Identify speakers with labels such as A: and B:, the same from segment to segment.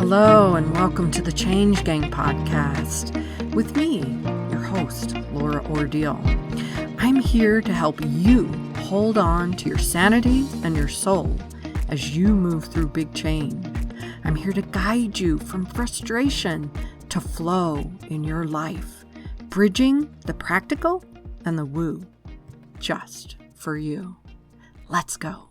A: Hello and welcome to the Change Gang podcast with me, your host, Laura Ordile. I'm here to help you hold on to your sanity and your soul as you move through big change. I'm here to guide you from frustration to flow in your life, bridging the practical and the woo, just for you. Let's go.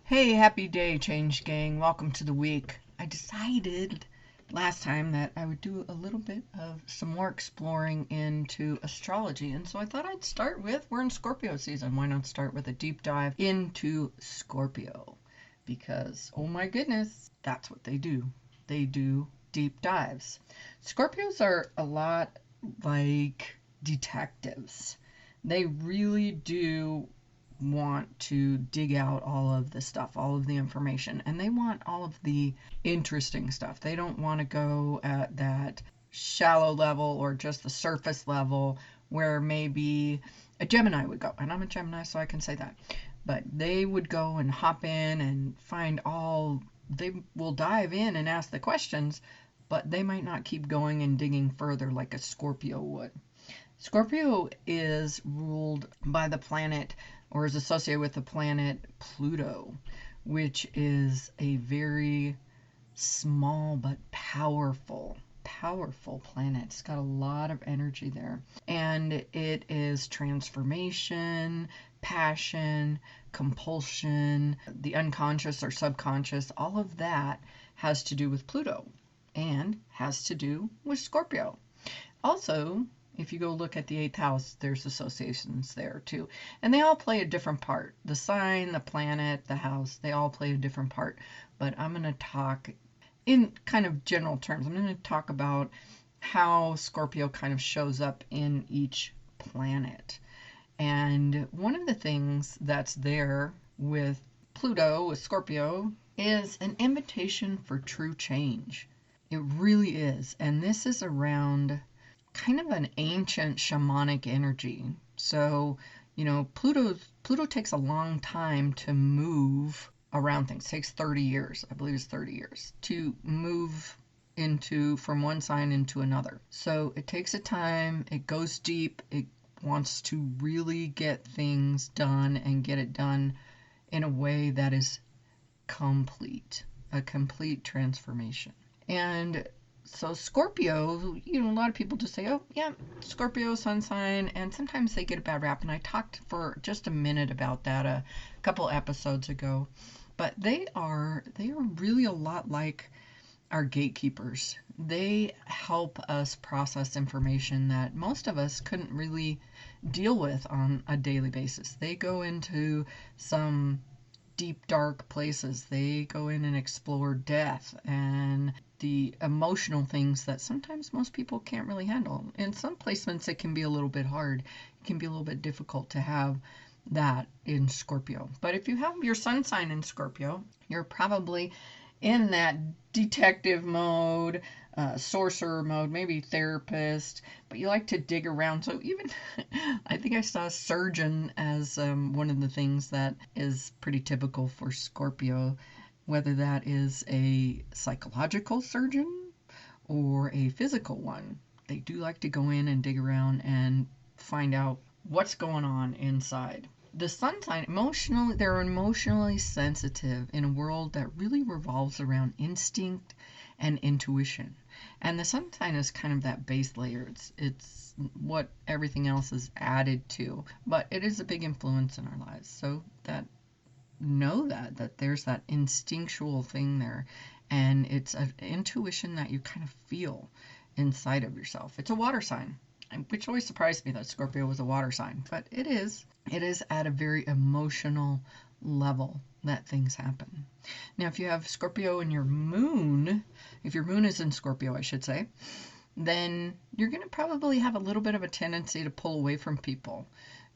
A: Hey, happy day, Change Gang. Welcome to the week. I decided last time that I would do a little bit of some more exploring into astrology. And so I thought I'd start with, we're in Scorpio season. Why not start with a deep dive into Scorpio? Because, oh my goodness, that's what they do. They do deep dives. Scorpios are a lot like detectives. They really do want to dig out all of the stuff, all of the information, and they want all of the interesting stuff. They don't want to go at that shallow level or just the surface level where maybe a Gemini would go. And I'm a Gemini, so I can say that. But they would go and hop in and find all, they will dive in and ask the questions, but they might not keep going and digging further like a Scorpio would. Scorpio is ruled by the planet, or is associated with the planet Pluto, which is a very small but powerful planet. It's got a lot of energy there. And it is transformation, passion, compulsion, the unconscious or subconscious. All of that has to do with Pluto and has to do with Scorpio. Also, if you go look at the 8th house, there's associations there too. And they all play a different part. The sign, the planet, the house, they all play a different part. But I'm going to talk in kind of general terms. I'm going to talk about how Scorpio kind of shows up in each planet. And one of the things that's there with Pluto, with Scorpio, is an invitation for true change. It really is. And this is around kind of an ancient shamanic energy. So, Pluto takes a long time to move around things. It takes 30 years, I believe it's 30 years, to move from one sign into another. So it takes a time, it goes deep, it wants to really get things done and get it done in a way that is complete, a complete transformation. And so Scorpio, a lot of people just say, oh, yeah, Scorpio, sun sign, and sometimes they get a bad rap. And I talked for just a minute about that a couple episodes ago. But they are really a lot like our gatekeepers. They help us process information that most of us couldn't really deal with on a daily basis. They go into some deep, dark places. They go in and explore death and the emotional things that sometimes most people can't really handle. In some placements, it can be a little bit hard. It can be a little bit difficult to have that in Scorpio. But if you have your sun sign in Scorpio, you're probably in that detective mode, sorcerer mode, maybe therapist, but you like to dig around. So even, I think I saw surgeon as one of the things that is pretty typical for Scorpio, whether that is a psychological surgeon or a physical one. They do like to go in and dig around and find out what's going on inside. The sun sign, they're emotionally sensitive in a world that really revolves around instinct and intuition. And the sun sign is kind of that base layer. It's what everything else is added to. But it is a big influence in our lives. So know that there's that instinctual thing there, and it's an intuition that you kind of feel inside of yourself. It's a water sign, which always surprised me that Scorpio was a water sign, but it is at a very emotional level that things happen. Now, if you have Scorpio in your moon, if your moon is in Scorpio, I should say, then you're going to probably have a little bit of a tendency to pull away from people,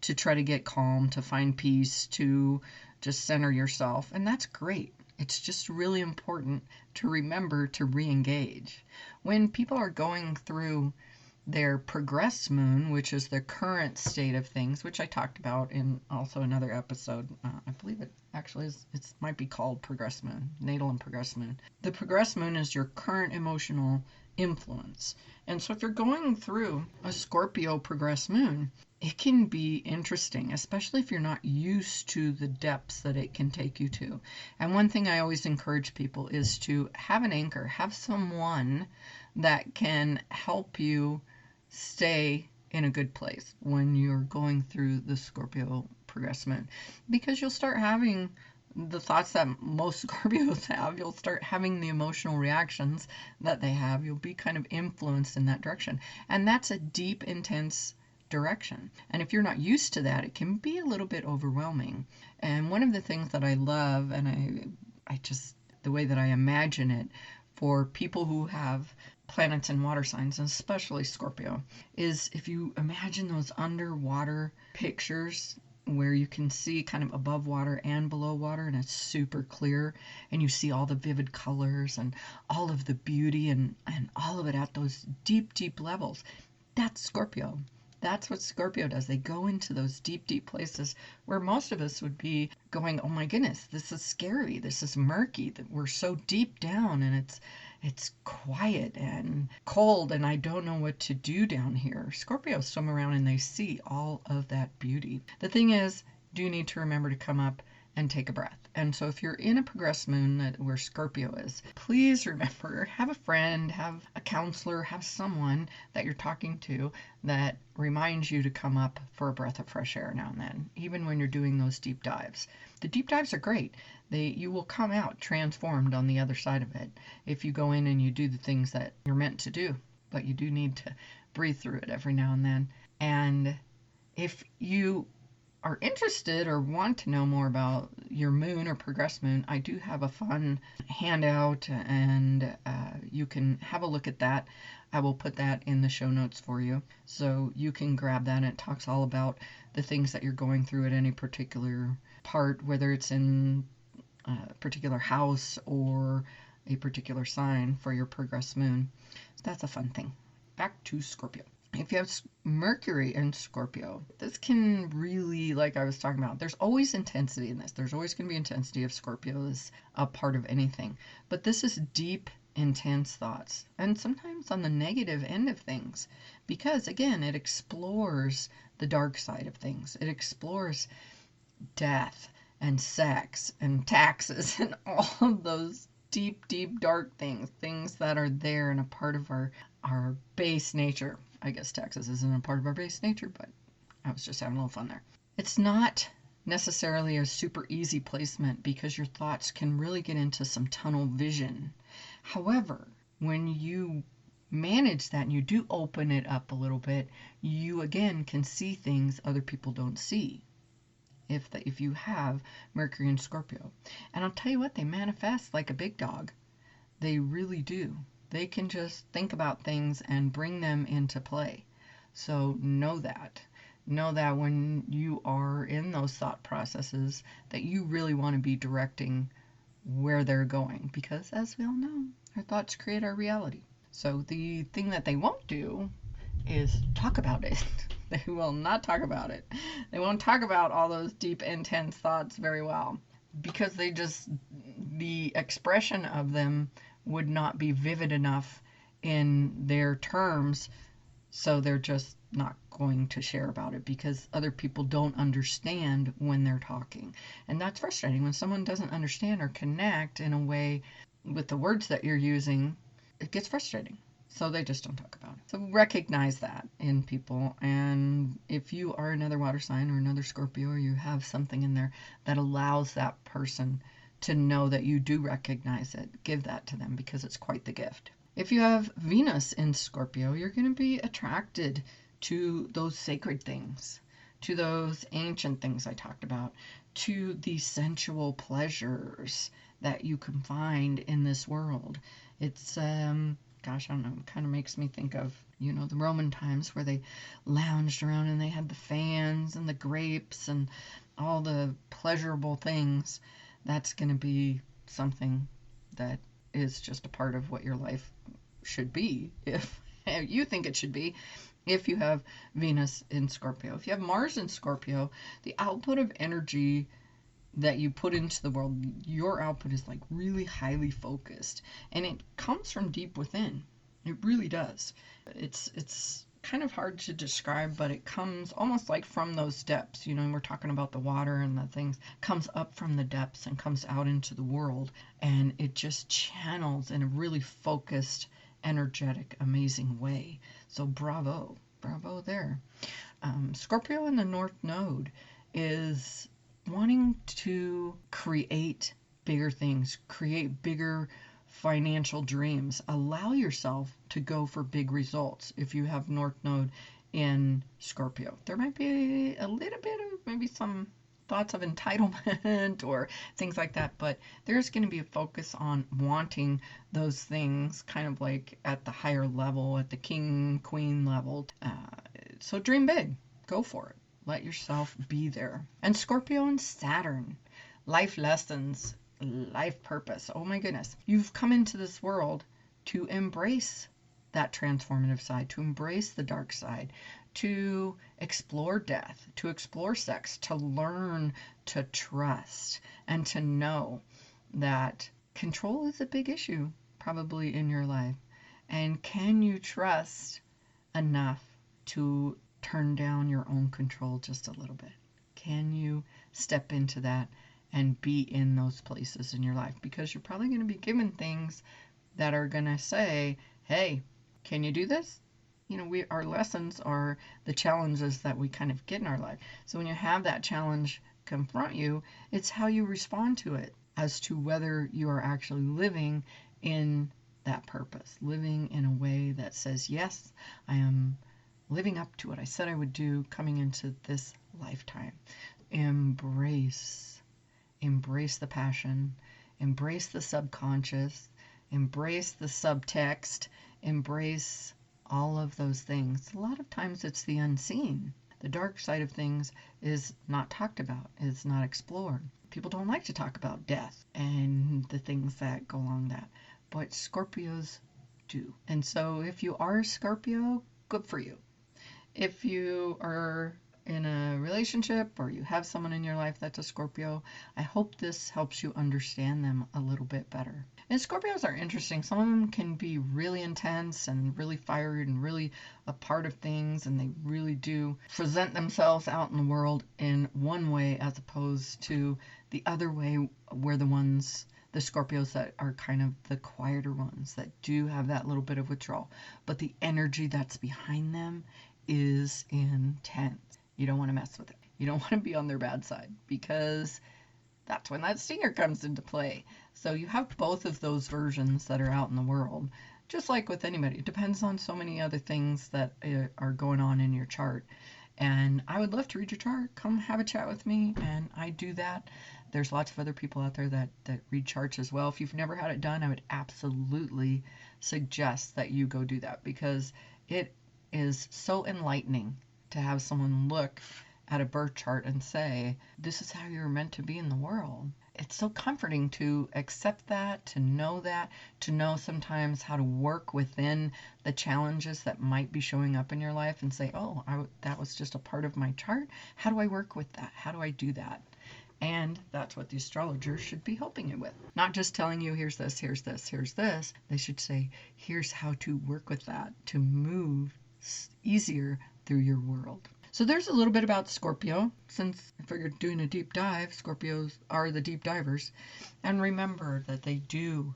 A: to try to get calm, to find peace, to just center yourself. And that's great. It's just really important to remember to re-engage. When people are going through their progressed moon, which is the current state of things, which I talked about in also another episode. I believe it actually is, it might be called progressed moon, natal and progressed moon. The progressed moon is your current emotional influence. And so if you're going through a Scorpio progressed moon, it can be interesting, especially if you're not used to the depths that it can take you to. And one thing I always encourage people is to have an anchor, have someone that can help you stay in a good place when you're going through the Scorpio progressed moon, because you'll start having the thoughts that most Scorpios have. You'll start having the emotional reactions that they have. You'll be kind of influenced in that direction. And that's a deep, intense direction. And if you're not used to that, it can be a little bit overwhelming. And one of the things that I love, and I just, the way that I imagine it for people who have planets and water signs, and especially Scorpio, is if you imagine those underwater pictures where you can see kind of above water and below water, and it's super clear, and you see all the vivid colors and all of the beauty and all of it at those deep, deep levels. That's Scorpio. That's what Scorpio does. They go into those deep, deep places where most of us would be going, oh my goodness, this is scary. This is murky. That we're so deep down, and it's quiet and cold, and I don't know what to do down here. Scorpios swim around and they see all of that beauty. The thing is, do you need to remember to come up and take a breath. And so if you're in a progressed moon where Scorpio is, please remember, have a friend, have a counselor, have someone that you're talking to that reminds you to come up for a breath of fresh air now and then, even when you're doing those deep dives. The deep dives are great. You will come out transformed on the other side of it if you go in and you do the things that you're meant to do, but you do need to breathe through it every now and then. And if you are interested or want to know more about your moon or progressed moon, I do have a fun handout, and you can have a look at that. I will put that in the show notes for you, so you can grab that. And it talks all about the things that you're going through at any particular part, whether it's in a particular house or a particular sign for your progressed moon. So that's a fun thing. Back to Scorpio. If you have Mercury in Scorpio, this can really, like I was talking about, there's always intensity in this. There's always going to be intensity if Scorpio is a part of anything. But this is deep, intense thoughts, and sometimes on the negative end of things, because again, it explores the dark side of things. It explores death and sex and taxes and all of those deep, deep, dark things that are there and a part of our base nature. I guess taxes isn't a part of our base nature, but I was just having a little fun there. It's not necessarily a super easy placement because your thoughts can really get into some tunnel vision. However, when you manage that and you do open it up a little bit, you again can see things other people don't see. If you have Mercury and Scorpio. And I'll tell you what, they manifest like a big dog. They really do. They can just think about things and bring them into play. So know that. Know that when you are in those thought processes, that you really want to be directing where they're going. Because as we all know, our thoughts create our reality. So the thing that they won't do is talk about it. They will not talk about it. They won't talk about all those deep, intense thoughts very well. Because the expression of them would not be vivid enough in their terms, so they're just not going to share about it because other people don't understand when they're talking. And that's frustrating when someone doesn't understand or connect in a way with the words that you're using. It gets frustrating, so they just don't talk about it. So recognize that in people, and if you are another water sign or another Scorpio, or you have something in there that allows that person to know that you do recognize it, give that to them because it's quite the gift. If you have Venus in Scorpio, you're going to be attracted to those sacred things, to those ancient things I talked about, to the sensual pleasures that you can find in this world. It's, gosh, I don't know, it kind of makes me think of, the Roman times where they lounged around and they had the fans and the grapes and all the pleasurable things. That's going to be something that is just a part of what your life should be if you think it should be if you have Venus in Scorpio. If you have Mars in Scorpio, the output of energy that you put into the world, your output is like really highly focused, and it comes from deep within. It really does. It's kind of hard to describe, but it comes almost like from those depths. And we're talking about the water and the things, comes up from the depths and comes out into the world, and it just channels in a really focused, energetic, amazing way. So bravo there. Scorpio in the North Node is wanting to create bigger things, create bigger financial dreams. Allow yourself to go for big results if you have North Node in Scorpio. There might be a little bit of maybe some thoughts of entitlement or things like that, but there's going to be a focus on wanting those things kind of like at the higher level, at the king, queen level. So dream big. Go for it. Let yourself be there. And Scorpio and Saturn, life lessons, life purpose. Oh my goodness. You've come into this world to embrace that transformative side, to embrace the dark side, to explore death, to explore sex, to learn to trust, and to know that control is a big issue probably in your life. And can you trust enough to turn down your own control just a little bit? Can you step into that and be in those places in your life? Because you're probably going to be given things that are going to say, hey, can you do this? Our lessons are the challenges that we kind of get in our life. So when you have that challenge confront you, it's how you respond to it as to whether you are actually living in that purpose, living in a way that says, yes, I am living up to what I said I would do coming into this lifetime. Embrace the passion, embrace the subconscious, embrace the subtext, embrace all of those things. A lot of times it's the unseen. The dark side of things is not talked about, is not explored. People don't like to talk about death and the things that go along that, but Scorpios do. And so if you are a Scorpio, good for you. If you are in a relationship or you have someone in your life that's a Scorpio, I hope this helps you understand them a little bit better. And Scorpios are interesting. Some of them can be really intense and really fiery and really a part of things, and they really do present themselves out in the world in one way as opposed to the other way, where the Scorpios that are kind of the quieter ones that do have that little bit of withdrawal. But the energy that's behind them is intense. You don't want to mess with it. You don't want to be on their bad side, because that's when that stinger comes into play. So you have both of those versions that are out in the world. Just like with anybody, it depends on so many other things that are going on in your chart. And I would love to read your chart. Come have a chat with me, and I do that. There's lots of other people out there that read charts as well. If you've never had it done, I would absolutely suggest that you go do that, because it is so enlightening to have someone look at a birth chart and say, this is how you're meant to be in the world. It's so comforting to accept that, to know sometimes how to work within the challenges that might be showing up in your life and say, oh, that was just a part of my chart. How do I work with that? How do I do that? And that's what the astrologer should be helping you with. Not just telling you, here's this, here's this, here's this. They should say, here's how to work with that to move easier through your world. So there's a little bit about Scorpio. Since I figured doing a deep dive, Scorpios are the deep divers. And remember that they do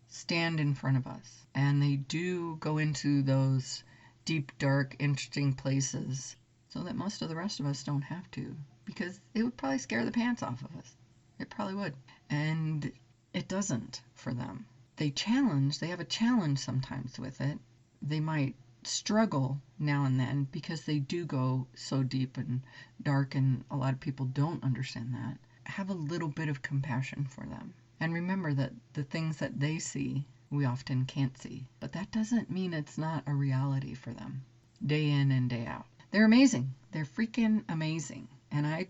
A: stand in front of us. And they do go into those deep, dark, interesting places so that most of the rest of us don't have to. Because it would probably scare the pants off of us. It probably would. And it doesn't for them. They have a challenge sometimes with it. They might struggle now and then because they do go so deep and dark, and a lot of people don't understand that. Have a little bit of compassion for them. And remember that the things that they see, we often can't see. But that doesn't mean it's not a reality for them, day in and day out. They're amazing. They're freaking amazing. And I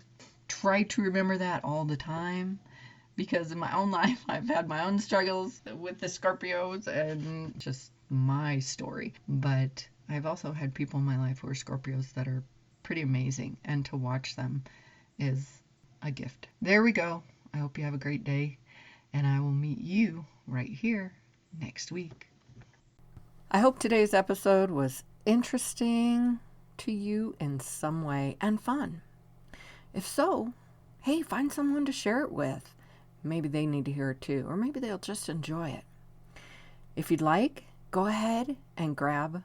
A: try to remember that all the time, because in my own life, I've had my own struggles with the Scorpios, and just my story. But I've also had people in my life who are Scorpios that are pretty amazing, and to watch them is a gift. There we go. I hope you have a great day, and I will meet you right here next week. I hope today's episode was interesting to you in some way and fun. If so, hey, find someone to share it with. Maybe they need to hear it too, or maybe they'll just enjoy it. If you'd like, go ahead and grab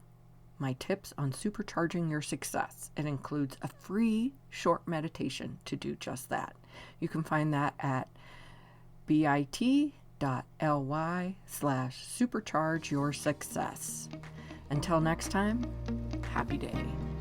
A: my tips on supercharging your success. It includes a free short meditation to do just that. You can find that at bit.ly/supercharge your success. Until next time, happy day.